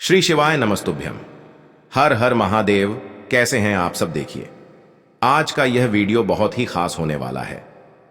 श्री शिवाय नमस्तुभ्यम। हर हर महादेव। कैसे हैं आप सब? देखिए, आज का यह वीडियो बहुत ही खास होने वाला है।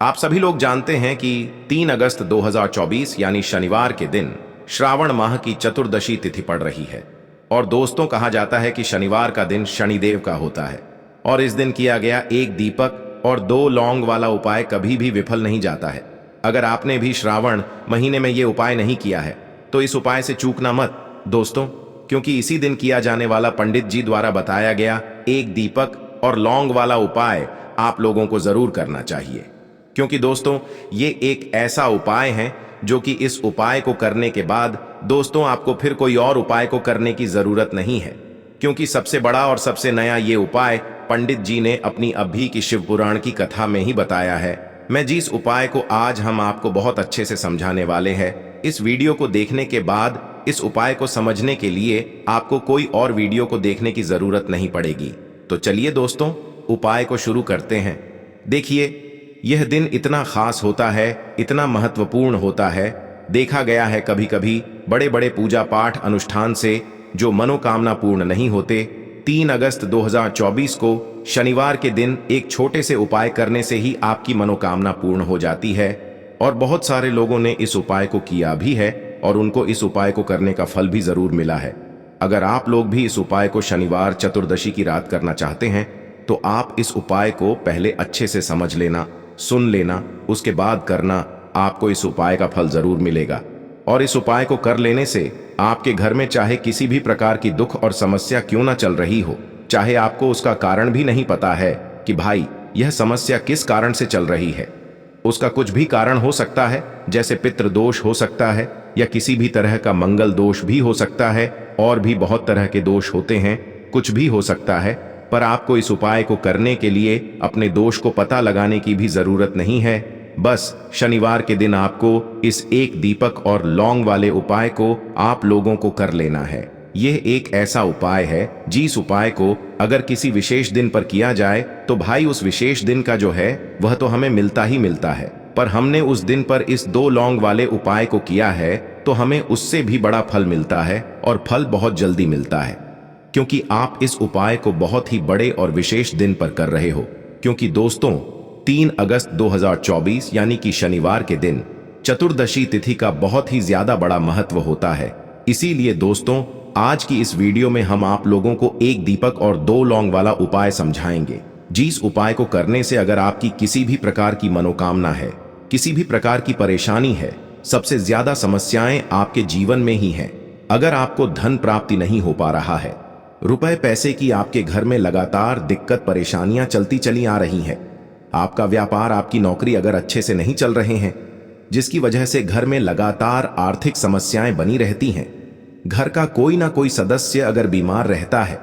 आप सभी लोग जानते हैं कि 3 अगस्त 2024 यानी शनिवार के दिन श्रावण माह की चतुर्दशी तिथि पड़ रही है। और दोस्तों, कहा जाता है कि शनिवार का दिन शनिदेव का होता है और इस दिन किया गया एक दीपक और 2 लौंग वाला उपाय कभी भी विफल नहीं जाता है। अगर आपने भी श्रावण महीने में ये उपाय नहीं किया है तो इस उपाय से चूकना मत दोस्तों, क्योंकि इसी दिन किया जाने वाला पंडित जी द्वारा बताया गया एक दीपक और लौंग वाला उपाय आप लोगों को जरूर करना चाहिए। क्योंकि दोस्तों, ये एक ऐसा उपाय है जो कि इस उपाय को करने के बाद दोस्तों आपको फिर कोई और उपाय को करने की जरूरत नहीं है। क्योंकि सबसे बड़ा और सबसे नया ये उपाय पंडित जी ने अपनी अभी की शिव पुराण की कथा में ही बताया है। मैं जिस उपाय को आज हम आपको बहुत अच्छे से समझाने वाले हैं, इस वीडियो को देखने के बाद इस उपाय को समझने के लिए आपको कोई और वीडियो को देखने की जरूरत नहीं पड़ेगी। तो चलिए दोस्तों, उपाय को शुरू करते हैं। देखिए, यह दिन इतना खास होता है, इतना महत्वपूर्ण होता है। देखा गया है कभी कभी बड़े बड़े पूजा पाठ अनुष्ठान से जो मनोकामना पूर्ण नहीं होते, 3 अगस्त 2024 को शनिवार के दिन एक छोटे से उपाय करने से ही आपकी मनोकामना पूर्ण हो जाती है। और बहुत सारे लोगों ने इस उपाय को किया भी है और उनको इस उपाय को करने का फल भी जरूर मिला है। अगर आप लोग भी इस उपाय को शनिवार चतुर्दशी की रात करना चाहते हैं तो आप इस उपाय को पहले अच्छे से समझ लेना, सुन लेना, उसके बाद करना। आपको इस उपाय का फल जरूर मिलेगा। और इस उपाय को कर लेने से आपके घर में चाहे किसी भी प्रकार की दुख और समस्या क्यों ना चल रही हो, चाहे आपको उसका कारण भी नहीं पता है कि भाई यह समस्या किस कारण से चल रही है, उसका कुछ भी कारण हो सकता है। जैसे पितृ दोष हो सकता है या किसी भी तरह का मंगल दोष भी हो सकता है, और भी बहुत तरह के दोष होते हैं, कुछ भी हो सकता है। पर आपको इस उपाय को करने के लिए अपने दोष को पता लगाने की भी जरूरत नहीं है। बस शनिवार के दिन आपको इस एक दीपक और लौंग वाले उपाय को आप लोगों को कर लेना है। यह एक ऐसा उपाय है जिस उपाय को अगर किसी विशेष दिन पर किया जाए तो भाई उस विशेष दिन का जो है वह तो हमें मिलता ही मिलता है। पर हमने उस दिन पर इस 2 लौंग वाले उपाय को किया है तो हमें उससे भी बड़ा फल मिलता है, और फल बहुत जल्दी मिलता है। क्योंकि आप इस उपाय को बहुत ही बड़े और विशेष दिन पर कर रहे हो। क्योंकि दोस्तों, 3 अगस्त 2024 यानी कि शनिवार के दिन चतुर्दशी तिथि का बहुत ही ज्यादा बड़ा महत्व होता है। इसीलिए दोस्तों, आज की इस वीडियो में हम आप लोगों को एक दीपक और 2 लौंग वाला उपाय समझाएंगे, जिस उपाय को करने से अगर आपकी किसी भी प्रकार की मनोकामना है, किसी भी प्रकार की परेशानी है, सबसे ज्यादा समस्याएं आपके जीवन में ही हैं। अगर आपको धन प्राप्ति नहीं हो पा रहा है, रुपए पैसे की आपके घर में लगातार दिक्कत परेशानियां चलती चली आ रही हैं, आपका व्यापार, आपकी नौकरी अगर अच्छे से नहीं चल रहे हैं, जिसकी वजह से घर में लगातार आर्थिक समस्याएं बनी रहती हैं, घर का कोई ना कोई सदस्य अगर बीमार रहता है,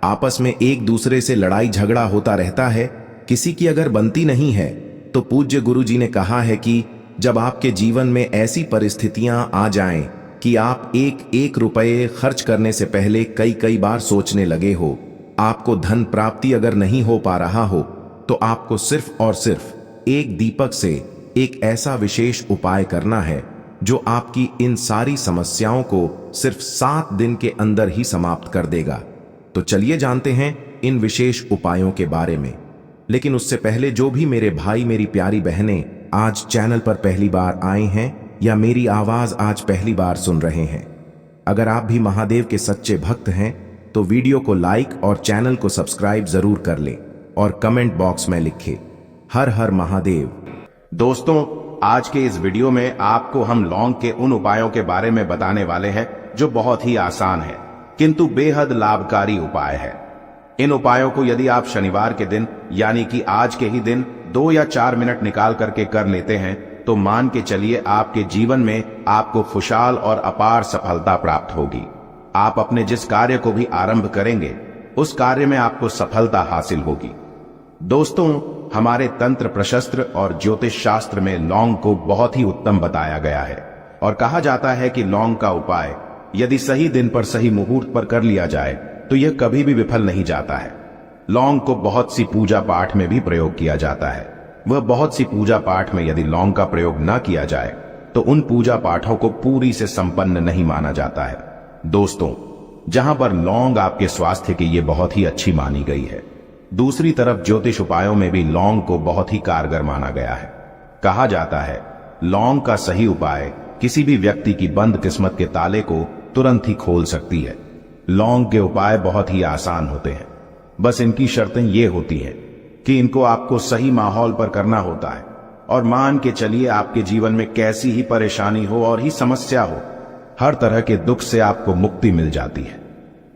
आपस में एक दूसरे से लड़ाई झगड़ा होता रहता है, किसी की अगर बनती नहीं है, तो पूज्य गुरु जी ने कहा है कि जब आपके जीवन में ऐसी परिस्थितियां आ जाएं कि आप एक एक रुपये खर्च करने से पहले कई कई बार सोचने लगे हो, आपको धन प्राप्ति अगर नहीं हो पा रहा हो, तो आपको सिर्फ और सिर्फ एक दीपक से एक ऐसा विशेष उपाय करना है जो आपकी इन सारी समस्याओं को सिर्फ 7 दिन के अंदर ही समाप्त कर देगा। तो चलिए जानते हैं इन विशेष उपायों के बारे में। लेकिन उससे पहले जो भी मेरे भाई, मेरी प्यारी बहनें आज चैनल पर पहली बार आए हैं या मेरी आवाज आज पहली बार सुन रहे हैं, अगर आप भी महादेव के सच्चे भक्त हैं तो वीडियो को लाइक और चैनल को सब्सक्राइब जरूर कर लें और कमेंट बॉक्स में लिखें हर हर महादेव। दोस्तों, आज के इस वीडियो में आपको हम लौंग के उन उपायों के बारे में बताने वाले हैं जो बहुत ही आसान है किंतु बेहद लाभकारी उपाय है। इन उपायों को यदि आप शनिवार के दिन यानी कि आज के ही दिन 2 या 4 मिनट निकाल करके कर लेते हैं तो मान के चलिए आपके जीवन में आपको खुशहाल और अपार सफलता प्राप्त होगी। आप अपने जिस कार्य को भी आरंभ करेंगे उस कार्य में आपको सफलता हासिल होगी। दोस्तों, हमारे तंत्र प्रशस्त्र और ज्योतिष शास्त्र में लौंग को बहुत ही उत्तम बताया गया है और कहा जाता है कि लौंग का उपाय यदि सही दिन पर सही मुहूर्त पर कर लिया जाए तो यह कभी भी विफल नहीं जाता है। लौंग को बहुत सी पूजा पाठ में भी प्रयोग किया जाता है। वह बहुत सी पूजा पाठ में यदि लौंग का प्रयोग न किया जाए तो उन पूजा पाठों को पूरी से संपन्न नहीं माना जाता है। दोस्तों, जहां पर लौंग आपके स्वास्थ्य के लिए बहुत ही अच्छी मानी गई है। दूसरी तरफ ज्योतिष उपायों में भी लौंग को बहुत ही कारगर माना गया है। कहा जाता है लौंग का सही उपाय किसी भी व्यक्ति की बंद किस्मत के ताले को तुरंत ही खोल सकती है। लौंग के उपाय बहुत ही आसान होते हैं, बस इनकी शर्तें ये होती हैं कि इनको आपको सही माहौल पर करना होता है और मान के चलिए आपके जीवन में कैसी ही परेशानी हो और ही समस्या हो, हर तरह के दुख से आपको मुक्ति मिल जाती है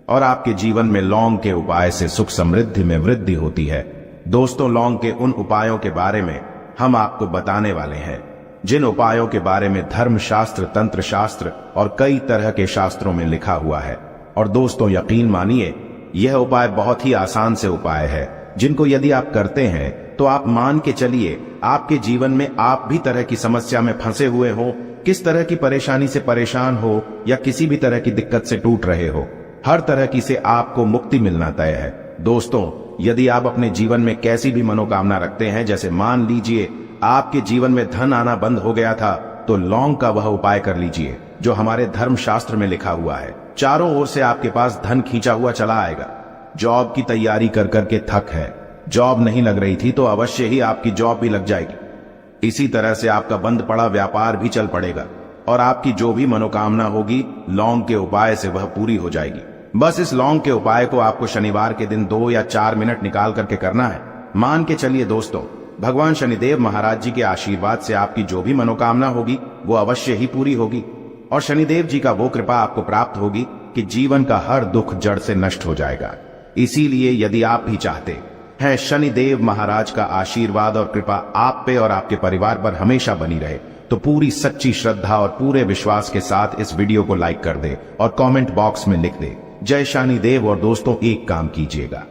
और आपके जीवन में लौंग के उपाय से सुख समृद्धि में वृद्धि होती है। दोस्तों, लौंग के उन उपायों के बारे में हम आपको बताने वाले हैं जिन उपायों के बारे में धर्मशास्त्र, तंत्र शास्त्र और कई तरह के शास्त्रों में लिखा हुआ है। और दोस्तों, यकीन मानिए यह उपाय बहुत ही आसान से उपाय है जिनको यदि आप करते हैं तो आप मान के चलिए आपके जीवन में आप भी तरह की समस्या में फंसे हुए हो, किस तरह की परेशानी से परेशान हो या किसी भी तरह की दिक्कत से टूट रहे हो, हर तरह की से आपको मुक्ति मिलना तय है। दोस्तों, यदि आप अपने जीवन में कैसी भी मनोकामना रखते हैं, जैसे मान लीजिए आपके जीवन में धन आना बंद हो गया था, तो लौंग का वह उपाय कर लीजिए जो हमारे धर्मशास्त्र में लिखा हुआ है। चारों ओर से आपके पास धन खींचा हुआ चला आएगा। जॉब की तैयारी कर करके थक है, जॉब नहीं लग रही थी तो अवश्य ही आपकी जॉब भी लग जाएगी। इसी तरह से आपका बंद पड़ा व्यापार भी चल पड़ेगा और आपकी जो भी मनोकामना होगी लौंग के उपाय से वह पूरी हो जाएगी। बस इस लौंग के उपाय को आपको शनिवार के दिन 2 या 4 मिनट निकाल करके करना है। मान के चलिए दोस्तों, भगवान शनिदेव महाराज जी के आशीर्वाद से आपकी जो भी मनोकामना होगी वो अवश्य ही पूरी होगी और शनिदेव जी का वो कृपा आपको प्राप्त होगी कि जीवन का हर दुख जड़ से नष्ट हो जाएगा। इसीलिए यदि आप भी चाहते हैं शनिदेव महाराज का आशीर्वाद और कृपा आप पे और आपके परिवार पर हमेशा बनी रहे, तो पूरी सच्ची श्रद्धा और पूरे विश्वास के साथ इस वीडियो को लाइक कर दे और कमेंट बॉक्स में लिख दे जय शनिदेव। और दोस्तों, एक काम कीजिएगा,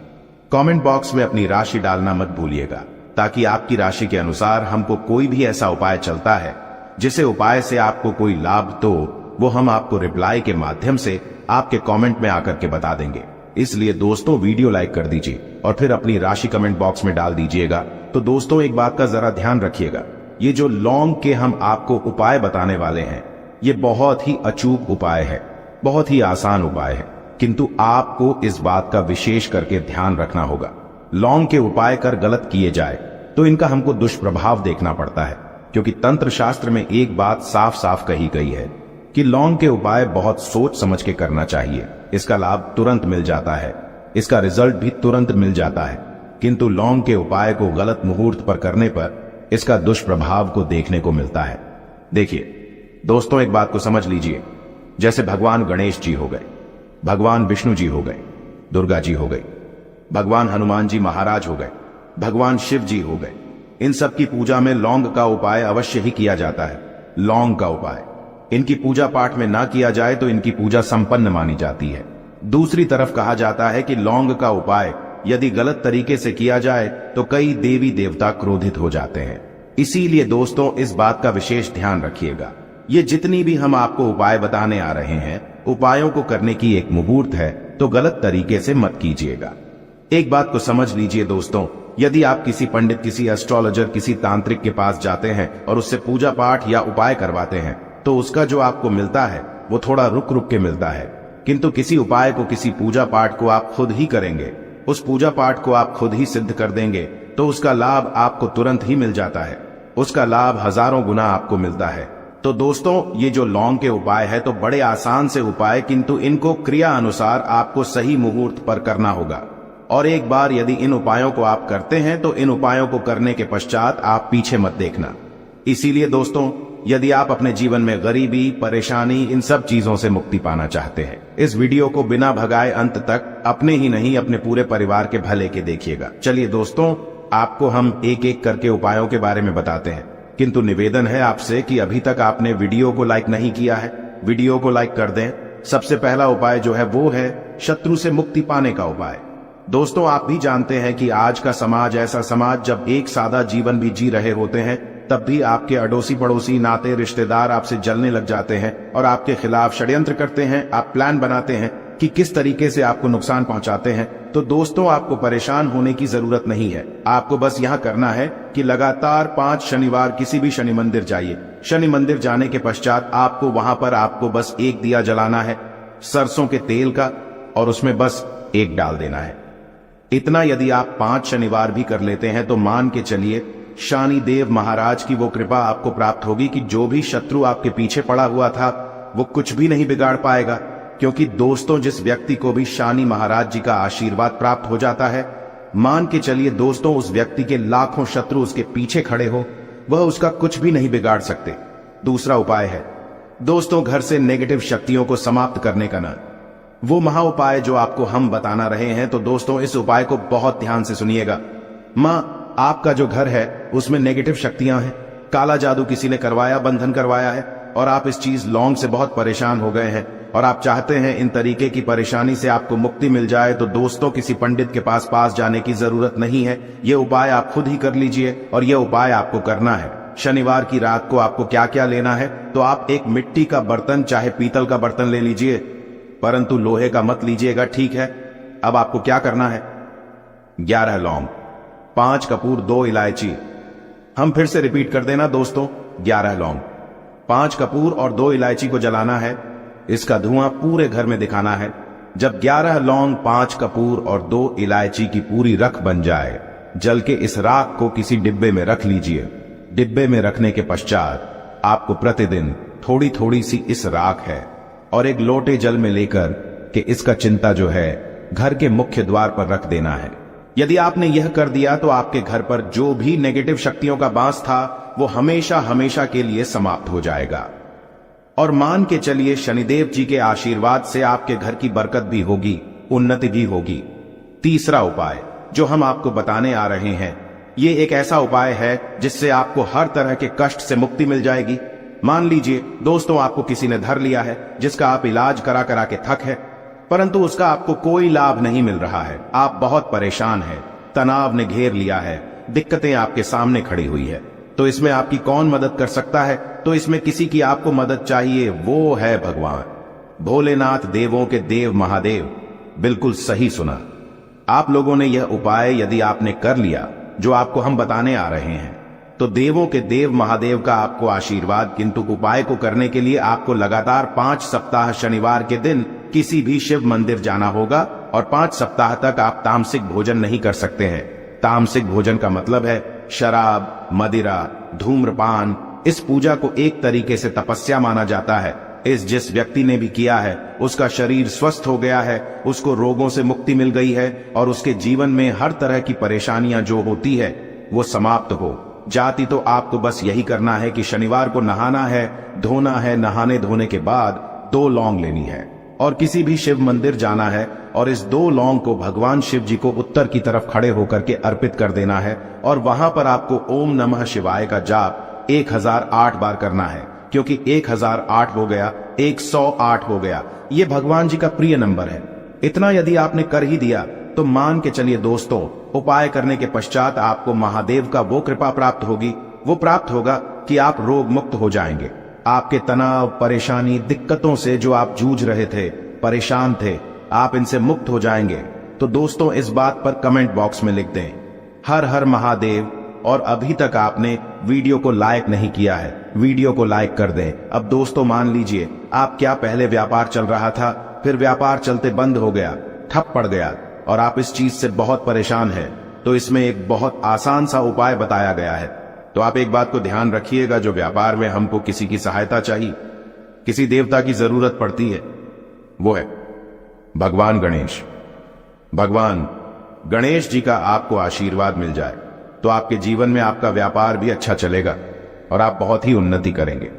कमेंट बॉक्स में अपनी राशि डालना मत भूलिएगा, ताकि आपकी राशि के अनुसार हमको कोई भी ऐसा उपाय चलता है जिसे उपाय से आपको कोई लाभ, तो वो हम आपको रिप्लाई के माध्यम से आपके कमेंट में आकर के बता देंगे। इसलिए दोस्तों, वीडियो लाइक कर दीजिए और फिर अपनी राशि कमेंट बॉक्स में डाल दीजिएगा। तो दोस्तों, एक बात का जरा ध्यान रखिएगा, ये जो लौंग के हम आपको उपाय बताने वाले हैं ये बहुत ही अचूक उपाय है, बहुत ही आसान उपाय है, किंतु आपको इस बात का विशेष करके ध्यान रखना होगा। लौंग के उपाय कर गलत किए जाए तो इनका हमको दुष्प्रभाव देखना पड़ता है, क्योंकि तंत्र शास्त्र में एक बात साफ साफ कही गई है कि लौंग के उपाय बहुत सोच समझ के करना चाहिए। इसका लाभ तुरंत मिल जाता है, इसका रिजल्ट भी तुरंत मिल जाता है, किंतु लौंग के उपाय को गलत मुहूर्त पर करने पर इसका दुष्प्रभाव को देखने को मिलता है। देखिए दोस्तों, एक बात को समझ लीजिए, जैसे भगवान गणेश जी हो गए, भगवान विष्णु जी हो गए, दुर्गा जी हो गई, भगवान हनुमान जी महाराज हो गए, भगवान शिव जी हो गए, इन सब की पूजा में लौंग का उपाय अवश्य ही किया जाता है। लौंग का उपाय इनकी पूजा पाठ में ना किया जाए तो इनकी पूजा संपन्न मानी जाती है। दूसरी तरफ कहा जाता है कि लौंग का उपाय यदि गलत तरीके से किया जाए तो कई देवी देवता क्रोधित हो जाते हैं। इसीलिए दोस्तों, इस बात का विशेष ध्यान रखिएगा। ये जितनी भी हम आपको उपाय बताने आ रहे हैं, उपायों को करने की एक मुहूर्त है, तो गलत तरीके से मत कीजिएगा। एक बात को समझ लीजिए दोस्तों, यदि आप किसी पंडित, किसी एस्ट्रोलॉजर, किसी तांत्रिक के पास जाते हैं और उससे पूजा पाठ या उपाय करवाते हैं, तो उसका जो आपको मिलता है वो थोड़ा रुक रुक के मिलता है। किंतु किसी उपाय को, किसी पूजा पाठ को आप खुद ही करेंगे, उस पूजा पाठ को आप खुद ही सिद्ध कर देंगे, तो उसका लाभ आपको तुरंत ही मिल जाता है, उसका लाभ हजारों गुना आपको मिलता है। तो दोस्तों, ये जो लौंग के उपाय है तो बड़े आसान से उपाय, किंतु इनको क्रिया अनुसार आपको सही मुहूर्त पर करना होगा। और एक बार यदि इन उपायों को आप करते हैं तो इन उपायों को करने के पश्चात आप पीछे मत देखना। इसीलिए दोस्तों, यदि आप अपने जीवन में गरीबी, परेशानी, इन सब चीजों से मुक्ति पाना चाहते हैं, इस वीडियो को बिना भगाए अंत तक अपने ही नहीं अपने पूरे परिवार के भले के देखिएगा। चलिए दोस्तों, आपको हम एक एक करके उपायों के बारे में बताते हैं, किंतु निवेदन है आपसे कि अभी तक आपने वीडियो को लाइक नहीं किया है, वीडियो को लाइक कर दें। सबसे पहला उपाय जो है वो है शत्रु से मुक्ति पाने का उपाय। दोस्तों, आप भी जानते हैं कि आज का समाज ऐसा समाज, जब एक सादा जीवन भी जी रहे होते हैं तब भी आपके अड़ोसी पड़ोसी, नाते रिश्तेदार आपसे जलने लग जाते हैं और आपके खिलाफ षड्यंत्र करते हैं। आप प्लान बनाते हैं कि किस तरीके से आपको नुकसान पहुंचाते हैं। तो दोस्तों, आपको परेशान होने की जरूरत नहीं है। आपको बस यहां करना है कि लगातार 5 शनिवार किसी भी शनि मंदिर जाइए। शनि मंदिर जाने के पश्चात आपको वहां पर आपको बस एक दिया जलाना है सरसों के तेल का, और उसमें बस एक डाल देना है। इतना यदि आप 5 शनिवार भी कर लेते हैं तो मान के चलिए शनिदेव महाराज की वो कृपा आपको प्राप्त होगी कि जो भी शत्रु आपके पीछे पड़ा हुआ था वो कुछ भी नहीं बिगाड़ पाएगा। क्योंकि दोस्तों, जिस व्यक्ति को भी शनि महाराज जी का आशीर्वाद प्राप्त हो जाता है, मान के चलिए दोस्तों, उस व्यक्ति के लाखों शत्रु उसके पीछे खड़े हो, वह उसका कुछ भी नहीं बिगाड़ सकते। दूसरा उपाय है दोस्तों, घर से नेगेटिव शक्तियों को समाप्त करने का ना वो महा उपाय जो आपको हम बताना रहे हैं। तो दोस्तों, इस उपाय को बहुत ध्यान से सुनिएगा। मां, आपका जो घर है उसमें नेगेटिव शक्तियां हैं, काला जादू किसी ने करवाया, बंधन करवाया है, और आप इस चीज लौंग से बहुत परेशान हो गए हैं और आप चाहते हैं इन तरीके की परेशानी से आपको मुक्ति मिल जाए। तो दोस्तों, किसी पंडित के पास जाने की जरूरत नहीं है। ये उपाय आप खुद ही कर लीजिए और ये उपाय आपको करना है। शनिवार की रात को आपको क्या क्या लेना है, तो आप एक मिट्टी का बर्तन, चाहे पीतल का बर्तन ले लीजिए, परंतु लोहे का मत लीजिएगा, ठीक है। अब आपको क्या करना है, 11 लौंग, 5 कपूर, 2 इलायची। हम फिर से रिपीट कर देना दोस्तों, 11 लौंग, 5 कपूर और 2 इलायची को जलाना है। इसका धुआं पूरे घर में दिखाना है। जब 11 लौंग, 5 कपूर और 2 इलायची की पूरी रख बन जाए, जल के इस राख को किसी डिब्बे में रख लीजिए। डिब्बे में रखने के पश्चात आपको प्रतिदिन थोड़ी थोड़ी सी इस राख है और एक लोटे जल में लेकर के इसका चिंता जो है घर के मुख्य द्वार पर रख देना है। यदि आपने यह कर दिया तो आपके घर पर जो भी नेगेटिव शक्तियों का बांस था वो हमेशा हमेशा के लिए समाप्त हो जाएगा। और मान के चलिए शनिदेव जी के आशीर्वाद से आपके घर की बरकत भी होगी, उन्नति भी होगी। तीसरा उपाय जो हम आपको बताने आ रहे हैं, ये एक ऐसा उपाय है जिससे आपको हर तरह के कष्ट से मुक्ति मिल जाएगी। मान लीजिए दोस्तों, आपको किसी ने धर लिया है जिसका आप इलाज करा करा के थक है, परंतु उसका आपको कोई लाभ नहीं मिल रहा है। आप बहुत परेशान हैं, तनाव ने घेर लिया है, दिक्कतें आपके सामने खड़ी हुई है। तो इसमें आपकी कौन मदद कर सकता है? तो इसमें किसी की आपको मदद चाहिए, वो है भगवान भोलेनाथ, देवों के देव महादेव। बिल्कुल सही सुना। आप लोगों ने यह उपाय यदि आपने कर लिया जो आपको हम बताने आ रहे हैं, तो देवों के देव महादेव का आपको आशीर्वाद। किंतु उपाय को करने के लिए आपको लगातार 5 सप्ताह शनिवार के दिन किसी भी शिव मंदिर जाना होगा और 5 सप्ताह तक आप तामसिक भोजन नहीं कर सकते हैं। तामसिक भोजन का मतलब है शराब, मदिरा, धूम्रपान। इस पूजा को एक तरीके से तपस्या माना जाता है। जिस व्यक्ति ने भी किया है उसका शरीर स्वस्थ हो गया है, उसको रोगों से मुक्ति मिल गई है और उसके जीवन में हर तरह की परेशानियां जो होती है वो समाप्त हो जाती। तो आपको बस यही करना है कि शनिवार को नहाना है, धोना है, नहाने धोने के बाद 2 लौंग लेनी है और किसी भी शिव मंदिर जाना है और इस 2 लौंग को भगवान शिव जी को उत्तर की तरफ खड़े होकर के अर्पित कर देना है। और वहां पर आपको ओम नमः शिवाय का जाप 1008 बार करना है, क्योंकि 1008 हो गया, 108 हो गया, ये भगवान जी का प्रिय नंबर है। इतना यदि आपने कर ही दिया तो मान के चलिए दोस्तों, उपाय करने के पश्चात आपको महादेव का वो कृपा प्राप्त होगी, वो प्राप्त होगा कि आप रोग मुक्त हो जाएंगे। आपके तनाव, परेशानी, दिक्कतों से जो आप जूझ रहे थे, परेशान थे, आप इनसे मुक्त हो जाएंगे। तो दोस्तों, इस बात पर कमेंट बॉक्स में लिख दें हर हर महादेव। और अभी तक आपने वीडियो को लाइक नहीं किया है, वीडियो को लाइक कर दें। अब दोस्तों मान लीजिए आप क्या पहले व्यापार चल रहा था, फिर व्यापार चलते बंद हो गया, ठप पड़ गया और आप इस चीज से बहुत परेशान हैं, तो इसमें एक बहुत आसान सा उपाय बताया गया है। तो आप एक बात को ध्यान रखिएगा, जो व्यापार में हमको किसी की सहायता चाहिए, किसी देवता की जरूरत पड़ती है, वो है भगवान गणेश। भगवान गणेश जी का आपको आशीर्वाद मिल जाए तो आपके जीवन में आपका व्यापार भी अच्छा चलेगा और आप बहुत ही उन्नति करेंगे।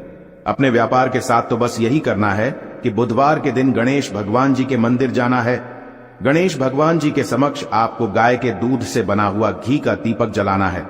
अपने व्यापार के साथ तो बस यही करना है कि बुधवार के दिन गणेश भगवान जी के मंदिर जाना है। गणेश भगवान जी के समक्ष आपको गाय के दूध से बना हुआ घी का दीपक जलाना है।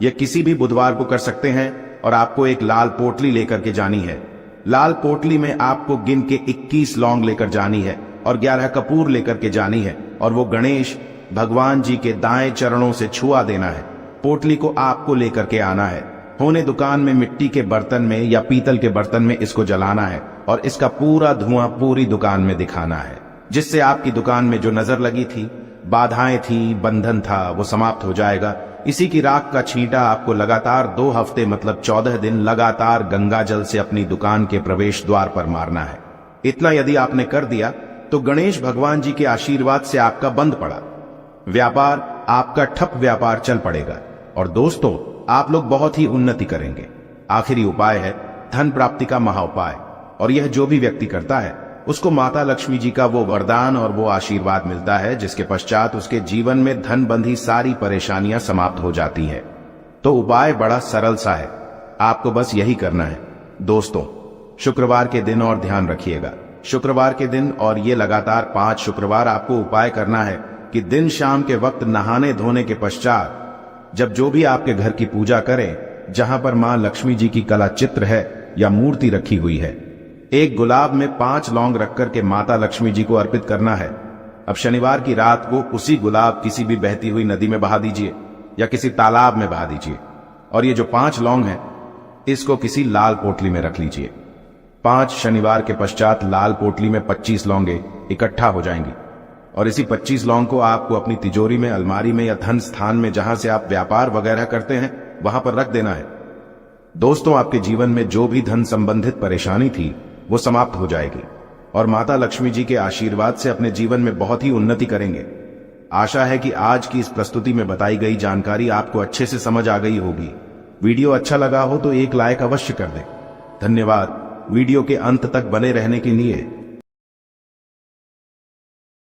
यह किसी भी बुधवार को कर सकते हैं और आपको एक लाल पोटली लेकर के जानी है। लाल पोटली में आपको गिन के 21 लौंग लेकर जानी है और 11 कपूर लेकर के जानी है और वो गणेश भगवान जी के दाएं चरणों से छुआ देना है। पोटली को आपको लेकर के आना है। होने दुकान में मिट्टी के बर्तन में या पीतल के बर्तन में इसको जलाना है और इसका पूरा धुआं पूरी दुकान में दिखाना है, जिससे आपकी दुकान में जो नजर लगी थी, बाधाएं थी, बंधन था, वो समाप्त हो जाएगा। इसी की राख का छींटा आपको लगातार 2 हफ्ते मतलब 14 दिन लगातार गंगा जल से अपनी दुकान के प्रवेश द्वार पर मारना है। इतना यदि आपने कर दिया तो गणेश भगवान जी के आशीर्वाद से आपका बंद पड़ा व्यापार, आपका ठप व्यापार चल पड़ेगा और दोस्तों आप लोग बहुत ही उन्नति करेंगे। आखिरी उपाय है धन प्राप्ति का महाउपाय, और यह जो भी व्यक्ति करता है उसको माता लक्ष्मी जी का वो वरदान और वो आशीर्वाद मिलता है, जिसके पश्चात उसके जीवन में धन बंधी सारी परेशानियां समाप्त हो जाती है। तो उपाय बड़ा सरल सा है, आपको बस यही करना है। दोस्तों शुक्रवार के दिन और ध्यान रखिएगा, शुक्रवार के दिन और ये लगातार 5 शुक्रवार आपको उपाय करना है कि दिन शाम के वक्त नहाने धोने के पश्चात जब जो भी आपके घर की पूजा करें, जहां पर मां लक्ष्मी जी की कला चित्र है या मूर्ति रखी हुई है, एक गुलाब में 5 लौंग रख करके माता लक्ष्मी जी को अर्पित करना है। अब शनिवार की रात को उसी गुलाब किसी भी बहती हुई नदी में बहा दीजिए या किसी तालाब में बहा दीजिए, और ये जो 5 लौंग है इसको किसी लाल पोटली में रख लीजिए। 5 शनिवार के पश्चात लाल पोटली में 25 लौंगे इकट्ठा हो जाएंगी, और इसी 25 लौंग को आपको अपनी तिजोरी में, अलमारी में या धन स्थान में जहां से आप व्यापार वगैरह करते हैं वहां पर रख देना है। दोस्तों आपके जीवन में जो भी धन संबंधित परेशानी थी वो समाप्त हो जाएगी और माता लक्ष्मी जी के आशीर्वाद से अपने जीवन में बहुत ही उन्नति करेंगे। आशा है कि आज की इस प्रस्तुति में बताई गई जानकारी आपको अच्छे से समझ आ गई होगी। वीडियो अच्छा लगा हो तो एक लाइक अवश्य कर दें। धन्यवाद वीडियो के अंत तक बने रहने के लिए।